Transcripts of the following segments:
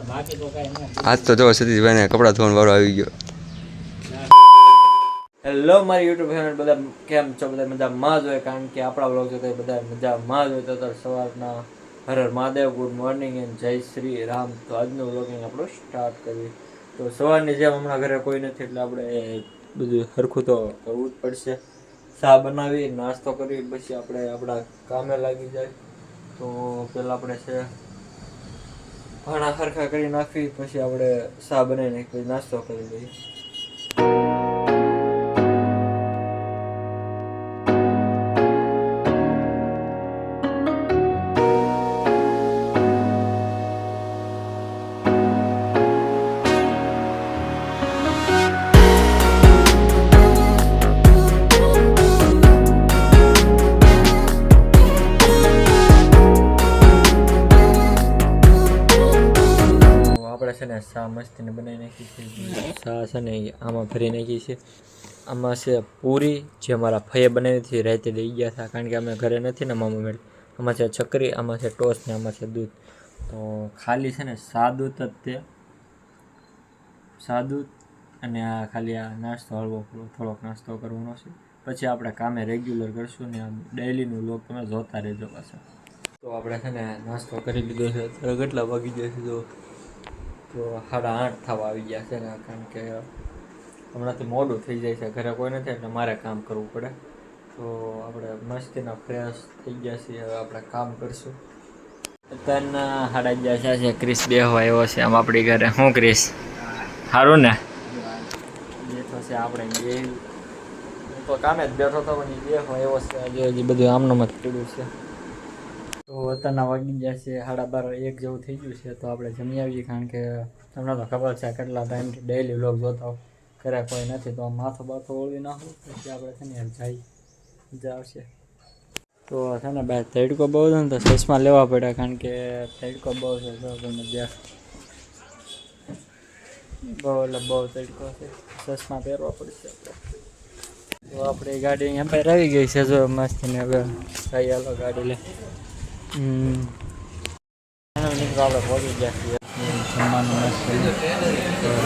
આજ તો જો સતીશભાઈને કપડાં ધોવાનો વારો આવી ગયો. હેલો મારી યુટ્યુબ ફેમિલી, બધા કેમ છો? બધા મજામાં જ હોય, કારણ કે આપણા બ્લોગ જોતા બધા મજામાં જ હોય. તો સવારના Har Har Mahadev, good morning and જય શ્રી રામ. તો આજનું બ્લોગિંગ આપણું સ્ટાર્ટ કરીએ. તો સવારની જેમ હમણાં ઘરે કોઈ નથી એટલે આપણે બધું સરખું તો કરવું જ પડશે. ચા બનાવી, નાસ્તો કરી, પછી આપણે આપણા કામે લાગી જાય. તો પહેલાં આપણે છે ભાણા ખરખા કરી નાખી, પછી આપણે ચા બનાવી નાખી, પછી નાસ્તો કરી લઈએ. છે ને ચા મસ્તીને બનાવી નાખી છે. ચા છે ને આમાં ભરી નાખી છે. આમાં છે પૂરી જે મારા ફઈએ બનાવી હતી, રાતે લઈ ગયા હતા, કારણ કે અમે ઘરે નથી ને મામા મેળ. આમાં છે ચકરી, આમાં છે ટોસ્ટ ને આમાં છે દૂધ. તો ખાલી છે ને સાદું જ તે સાદું અને આ ખાલી આ નાસ્તો હળવો થોડોક નાસ્તો કરવાનો છે. પછી આપણે કામે રેગ્યુલર કરશું ને આ ડેઈલીનું લોક તમે જોતા રહેજો પાછા. તો આપણે છે ને નાસ્તો કરી લીધો છે. અત્યારે કેટલા વાગી જાય છે? તો 8:30 થવા આવી ગયા છે ને, કારણ કે હમણાંથી મોડું થઈ જાય છે, ઘરે કોઈ નથી એટલે મારે કામ કરવું પડે. તો આપણે મસ્તીના ફ્રેશ થઈ ગયા છીએ, હવે આપણે કામ કરશું. અત્યારના 11:30 છે. ક્રિસ બેહવા આવ્યો છે આમ આપણી ઘરે. શું ક્રિસ, સારું ને? બેઠો છે આપણે બે. હું તો કામે જ બેઠો હતો પણ એ બેહવા આવ્યો છે. હજી બધું આમનું જ પડ્યું છે. તો અત્યારના વાગી ગયા છે 12:30, 1 જેવું થઈ ગયું છે. તો આપણે જમી આવીએ, કારણ કે તમને તો ખબર છે કેટલા ટાઈમથી ડેઈલી વ્લોગ જોતા હો. ઘરે કોઈ નથી તો માથો બાથો ઓળવી નાખું, પછી આપણે છે ને યાર જઈ મજા આવશે. તો છે ને ભાઈ તડકો બહુ છે ને, તો ચશ્મા લેવા પડ્યા, કારણ કે તડકો બહુ છે. તો તમને બહુ એટલે બહુ તડકો છે, ચશ્મા પહેરવા પડશે આપણે. તો આપણી ગાડી અહીંયા બહાર આવી ગઈ છે. જો મસ્તીને હવે જઈ હાલો ગાડી લે. મિત્રો આપણે પહોંચી ગયા છીએ જમવાનું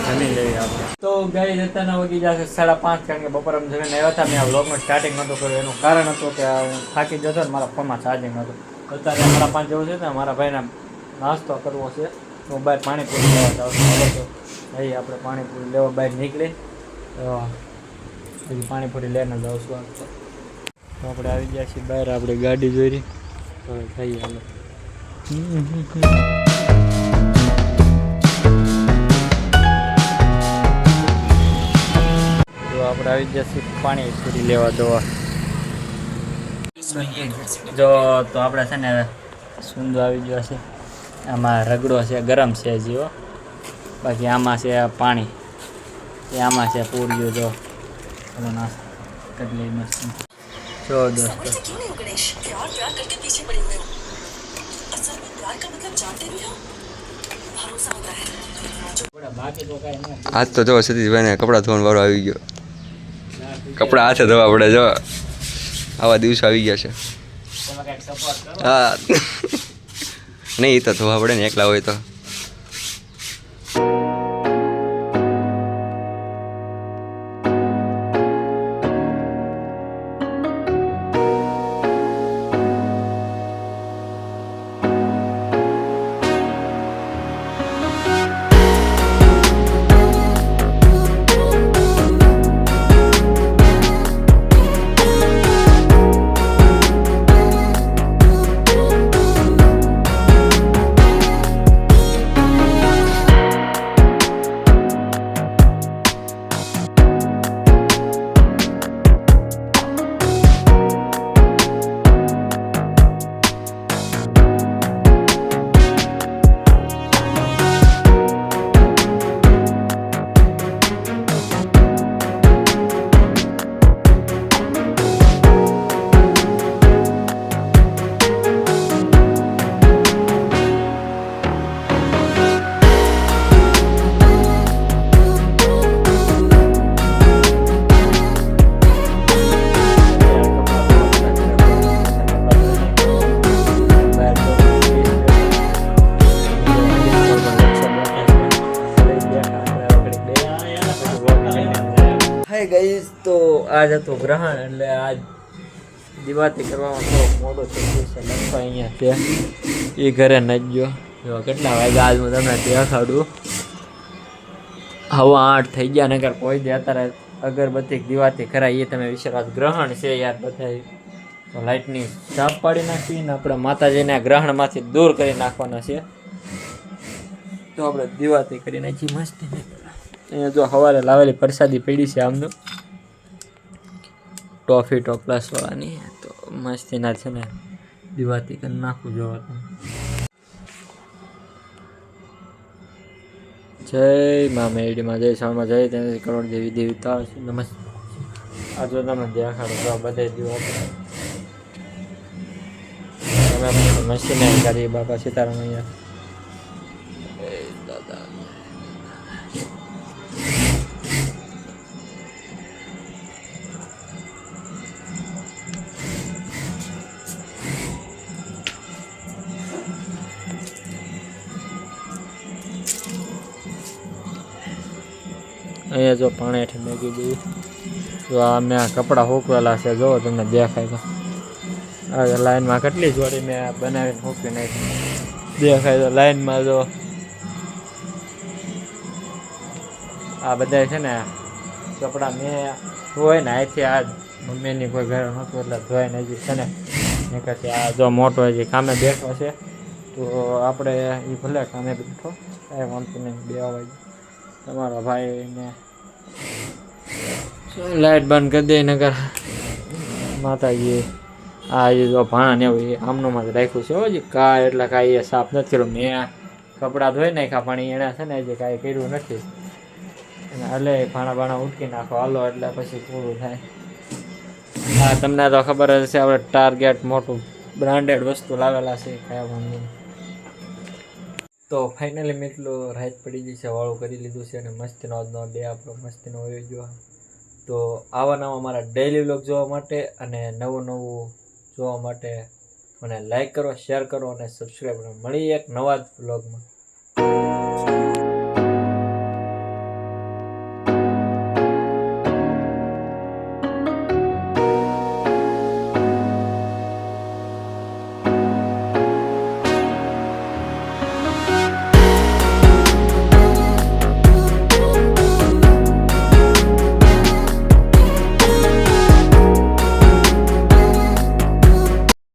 જમી લઈએ આપણે. તો ગાડી જતાના વાગી જશે 5:30, કારણ કે બપોર અમે જમીને આવ્યા હતા. મેં આ વ્લોગનું સ્ટાર્ટિંગ નહોતું કર્યું, એનું કારણ હતું કે હું થાકી જતો ને, મારા ફોનમાં ચાર્જિંગ નહોતું. અત્યારે 5:30 જેવું છે ને, મારા ભાઈને નાસ્તો કરવો છે. તો બહાર પાણીપુરી લેવા જાઉં છું. તો અહીં આપણે પાણીપુરી લેવા બહાર નીકળી, પછી પાણીપુરી લઈને જાઉં છું. તો આપણે આવી ગયા છીએ બહાર, આપણી ગાડી જોઈ રહી. તો થઈ હાલો. તો આપણે આવી જશે પાણીપુરી લેવા જોવા. જો તો આપણે છે ને સુંદર આવી ગયો છે. આમાં રગડો છે, ગરમ છે હજી. બાકી આમાં છે પાણી, એ આમાં છે પૂરીઓ. જો ચલો નાસ્તો કેટલી મસ્ત. જો દોસ્તો આજ તો જો સતીશભાઈને કપડાં ધોવાનો વારો આવી ગયો. કપડાં હાથે ધોવા પડે. જો આવા દિવસો આવી ગયા છે. હા નહીં, એ તો ધોવા પડે ને, એકલા હોય તો. ગાઈસ તો આજ હતું ગ્રહણ એટલે આજ દિવાળી કરવામાં થોડોક મોડો થઈ ગયો છે. લખવા અહીંયા છે એ ઘરે નથી ગયો. જો કેટલા વાગ્યા આજ હું તમને દેખાડું. હવા 8 થઈ ગયા. નગર કોઈ દે અત્યારે અગરબત્તી દિવાળી કરાય એ તમે વિચારો. ગ્રહણ છે યાર બધા. તો લાઇટની સાફ પાડી નાખી ને આપણે માતાજીને ગ્રહણમાંથી દૂર કરી નાખવાના છે. તો આપણે દિવાળી કરી નાખી મસ્ત. અહીંયા જો સવારે લાવેલી પ્રસાદી પડી છે આમનું ટોફી ટોપલાસ વાળાની. તો મસ્તીના છે ને દિવાળી કરી નાખું. જોવા તમે જય મા મેડીમાં જય શાળમાં જય ત્યાં કરોડ દેવી દેવતા છે. નમસ્તે. આ જો તમે દેખાડો તો બધે દિવાળી તમે મસ્તીને કરી બાપા સીતારામ અહીંયા. દાદા અહીંયા જો પાણી હેઠળ મેગી દઈએ. જો આ મેં આ કપડાં સૂકવેલા છે. જો તમને દેખાય તો આ લાઈનમાં કેટલી જોડી મેં બનાવીને સૂકવી નાખી. દેખાય તો લાઈનમાં જો આ બધા છે ને કપડાં મેં ધોઈ ને અહીંથી આ મમ્મીની કોઈ ઘરે નહોતું એટલે ધોઈને હજી છે ને નીકળશે. આ જો મોટો હજી કામે બેઠો છે. તો આપણે એ ભલે કામે બેઠો કાંઈ વાંધો નહીં. 2 વાગે તમારા ભાઈને લાઇટ બંધ કરી દે. નગર માતાજી આ એ જો ભાણા ને એવું આમનું જ રાખ્યું છે. હજી કાંઈ એટલે કાંઈ એ સાફ નથી કર્યું. મેં કપડાં ધોઈ નાખ્યા પણ એણે છે ને હજી કાંઈ કર્યું નથી. અને હલે ભાણા ઉટકી નાખો હાલો એટલે પછી પૂરું થાય. હા તમને તો ખબર જ છે આપણે ટાર્ગેટ મોટું બ્રાન્ડેડ વસ્તુ લાવેલા છે. કાંઈ વાંધો નહીં. તો ફાઇનલી મિત્રો રાત પડી ગઈ છે. વાળું કરી લીધું છે અને મસ્તીનો આજનો ડે આપણો મસ્તીનો હોય ગયો. તો આવા નવા મારા ડેઈલી વ્લોગ જોવા માટે અને નવું જોવા માટે મને લાઈક કરો, શેર કરો અને સબસ્ક્રાઈબ કરો. મળી એક નવા જ વ્લોગમાં.